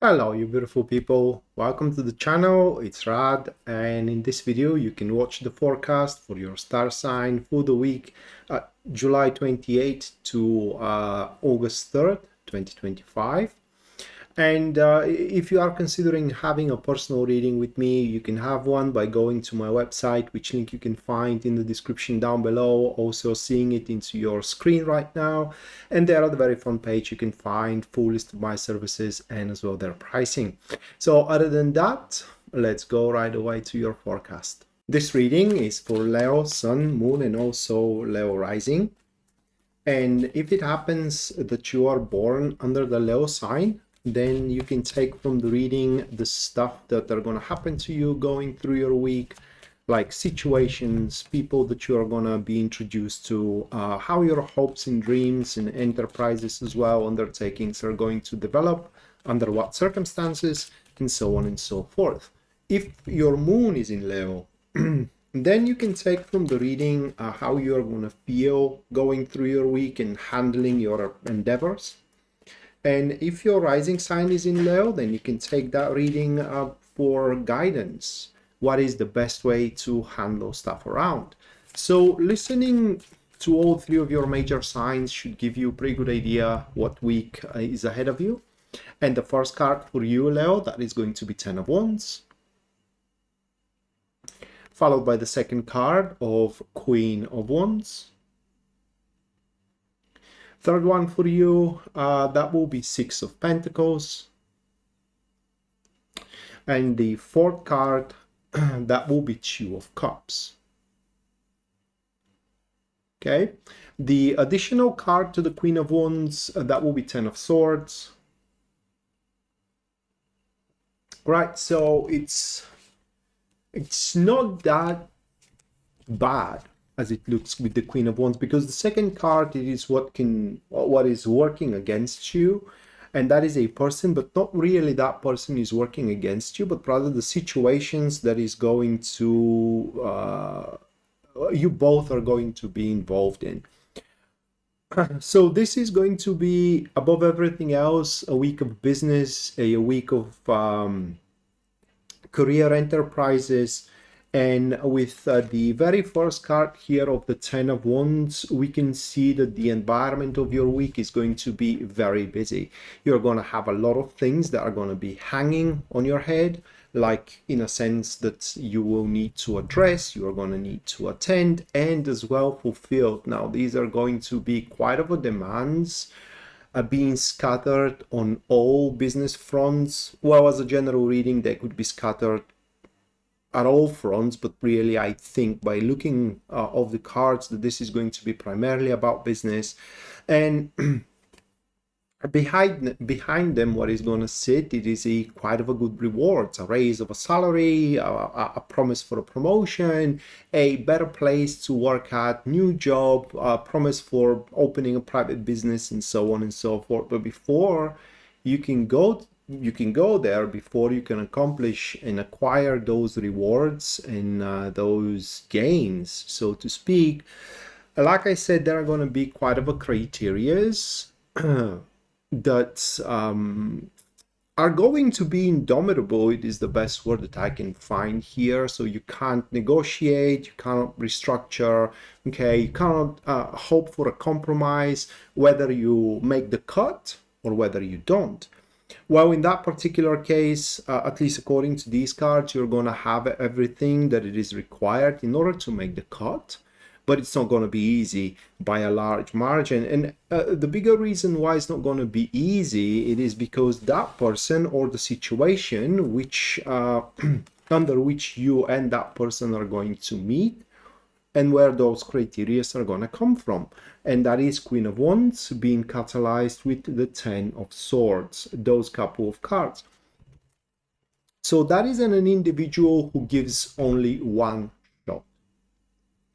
Hello, you beautiful people. Welcome to the channel. It's Rad, and in this video, you can watch the forecast for your star sign for the week July 28th to August 3rd, 2025. And if you are considering having a personal reading with me, you can have one by going to my website, which link you can find in the description down below, also seeing it into your screen right now. And there at the very front page, you can find full list of my services and as well their pricing. So other than that, let's go right away to your forecast. This reading is for Leo, Sun, Moon, and also Leo Rising. And if it happens that you are born under the Leo sign, then you can take from the reading the stuff that are going to happen to you going through your week, like situations, people that you are going to be introduced to, how your hopes and dreams and enterprises as well, undertakings are going to develop, under what circumstances, and so on and so forth. If your moon is in Leo, then you can take from the reading how you're going to feel going through your week and handling your endeavors. And if your rising sign is in Leo, then you can take that reading for guidance. What is the best way to handle stuff around? So listening to all three of your major signs should give you a pretty good idea what week is ahead of you. And the first card for you, Leo, that is going to be 10 of Wands, followed by the second card of Queen of Wands. Third one for you, that will be Six of Pentacles. And the fourth card, that will be Two of Cups. Okay, the additional card to the Queen of Wands, that will be Ten of Swords. Right, so it's not that bad as it looks with the Queen of Wands, because the second card, it is what is working against you, and that is a person, but not really that person is working against you, but rather the situations that is going to you both are going to be involved in. So this is going to be, above everything else, a week of business, a week of career enterprises. And with the very first card here of the 10 of Wands, we can see that the environment of your week is going to be very busy. You're going to have a lot of things that are going to be hanging on your head, like in a sense that you will need to address, you are going to need to attend, and as well fulfilled. Now, these are going to be quite of a demands, being scattered on all business fronts. Well, as a general reading, they could be scattered at all fronts, but really I think by looking of the cards that this is going to be primarily about business. And behind them, what is going to sit, it is a quite of a good reward, a raise of a salary, a promise for a promotion, a better place to work at, new job, a promise for opening a private business, and so on and so forth. But before you can go there, before you can accomplish and acquire those rewards and those gains, so to speak, like I said, there are going to be quite of a criterias that are going to be indomitable. It is the best word that I can find here. So you can't negotiate, you cannot restructure, okay, you cannot hope for a compromise, whether you make the cut or whether you don't. Well, in that particular case, at least according to these cards, you're going to have everything that it is required in order to make the cut, but it's not going to be easy by a large margin. And the bigger reason why it's not going to be easy, it is because that person or the situation which under which you and that person are going to meet, and where those criteria are going to come from. And that is Queen of Wands being catalyzed with the 10 of Swords, those couple of cards. So that is an individual who gives only one shot.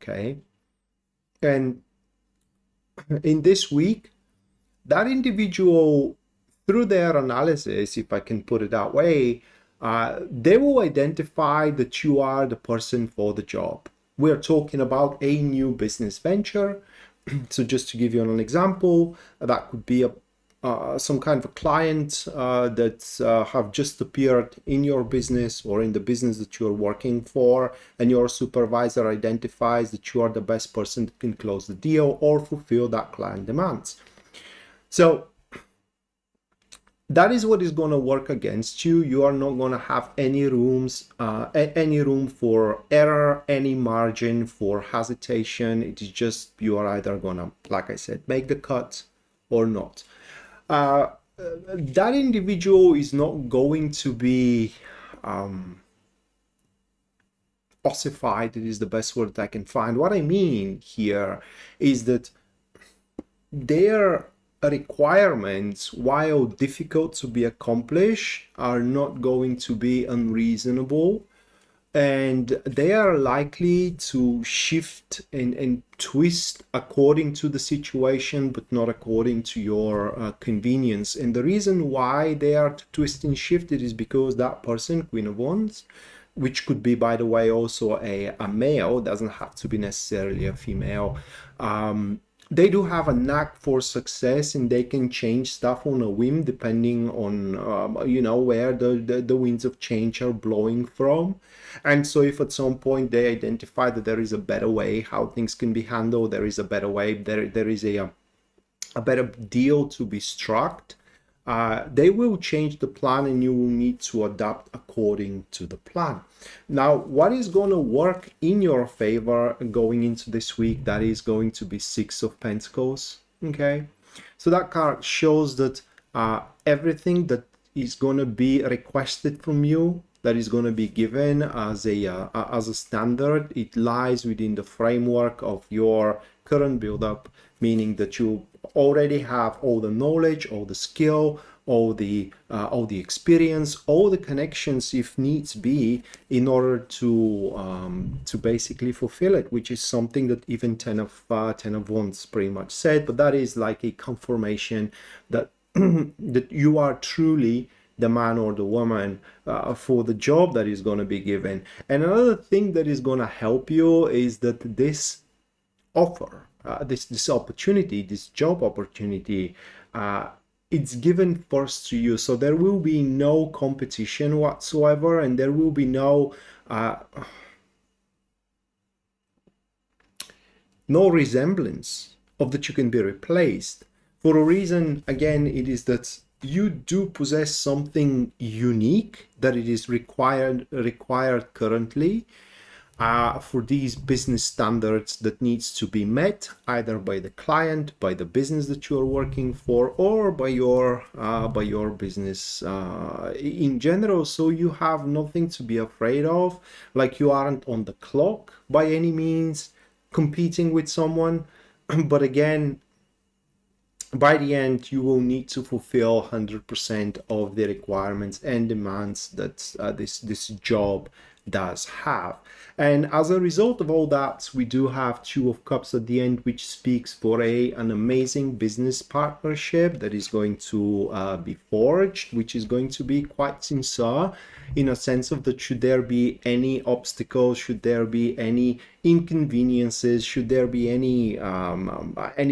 Okay. And in this week, that individual, through their analysis, if I can put it that way, they will identify that you are the person for the job. We're talking about a new business venture. So just to give you an example, that could be some kind of a client that have just appeared in your business or in the business that you're working for, and your supervisor identifies that you are the best person that can close the deal or fulfill that client demands. So that is what is going to work against you. You are not going to have any any room for error, any margin for hesitation. It is just you are either going to, like I said, make the cut or not. That individual is not going to be ossified. It is the best word that I can find. What I mean here is that their requirements, while difficult to be accomplished, are not going to be unreasonable, and they are likely to shift and twist according to the situation, but not according to your convenience. And the reason why they are twisted and shifted is because that person, Queen of Wands, which could be, by the way, also a male, doesn't have to be necessarily a female, they do have a knack for success, and they can change stuff on a whim depending on where the winds of change are blowing from. And so if at some point they identify that there is a better way how things can be handled, there is a better way, there is a better deal to be struck, they will change the plan, and you will need to adapt according to the plan. Now, what is going to work in your favor going into this week? That is going to be Six of Pentacles. Okay, so that card shows that everything that is going to be requested from you, that is going to be given as a standard, it lies within the framework of your current build-up, meaning that you already have all the knowledge, all the skill, all the experience, all the connections, if needs be, in order to basically fulfill it, which is something that even 10 of Wands pretty much said. But that is like a confirmation that that you are truly the man or the woman for the job that is going to be given. And another thing that is going to help you is that this offer, this opportunity, this job opportunity, it's given first to you. So there will be no competition whatsoever, and there will be no resemblance of that you can be replaced. For a reason, again, it is that you do possess something unique that it is required currently for these business standards that needs to be met either by the client, by the business that you are working for, or by your business in general. So you have nothing to be afraid of. Like, you aren't on the clock by any means competing with someone. But again, by the end, you will need to fulfill 100% of the requirements and demands that this job does have. And as a result of all that, we do have Two of Cups at the end, which speaks for an amazing business partnership that is going to be forged, which is going to be quite sincere, in a sense of that should there be any obstacles, should there be any inconveniences, should there be any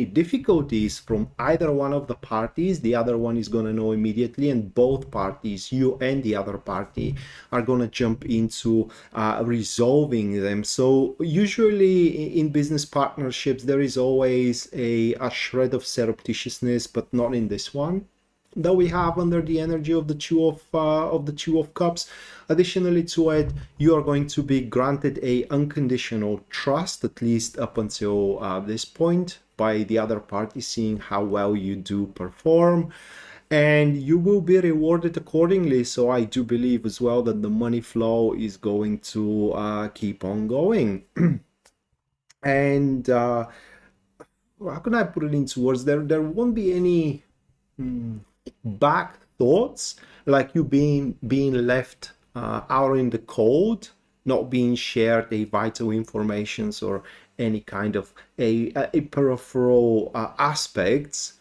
difficulties from either one of the parties, the other one is going to know immediately, and both parties, you and the other party, are going to jump into resolving them. So usually in business partnerships there is always a shred of surreptitiousness, but not in this one that we have under the energy of the Two of Cups. Additionally to it, you are going to be granted a unconditional trust, at least up until this point, by the other party, seeing how well you do perform, and you will be rewarded accordingly. So I do believe as well that the money flow is going to keep on going. And how can I put it into words? There won't be any back thoughts, like you being left out in the cold, not being shared a vital informations or any kind of a peripheral aspects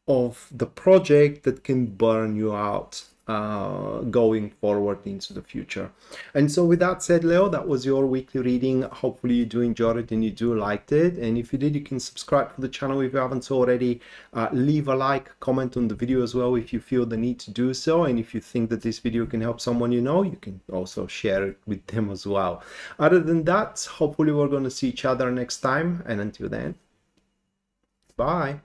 of the project that can burn you out. going forward into the future. And so with that said, Leo, that was your weekly reading. Hopefully you do enjoy it and you do liked it. And if you did, you can subscribe to the channel if you haven't already. Leave a like, comment on the video as well if you feel the need to do so. And if you think that this video can help someone you know, you can also share it with them as well. Other than that, hopefully we're going to see each other next time. And until then, bye.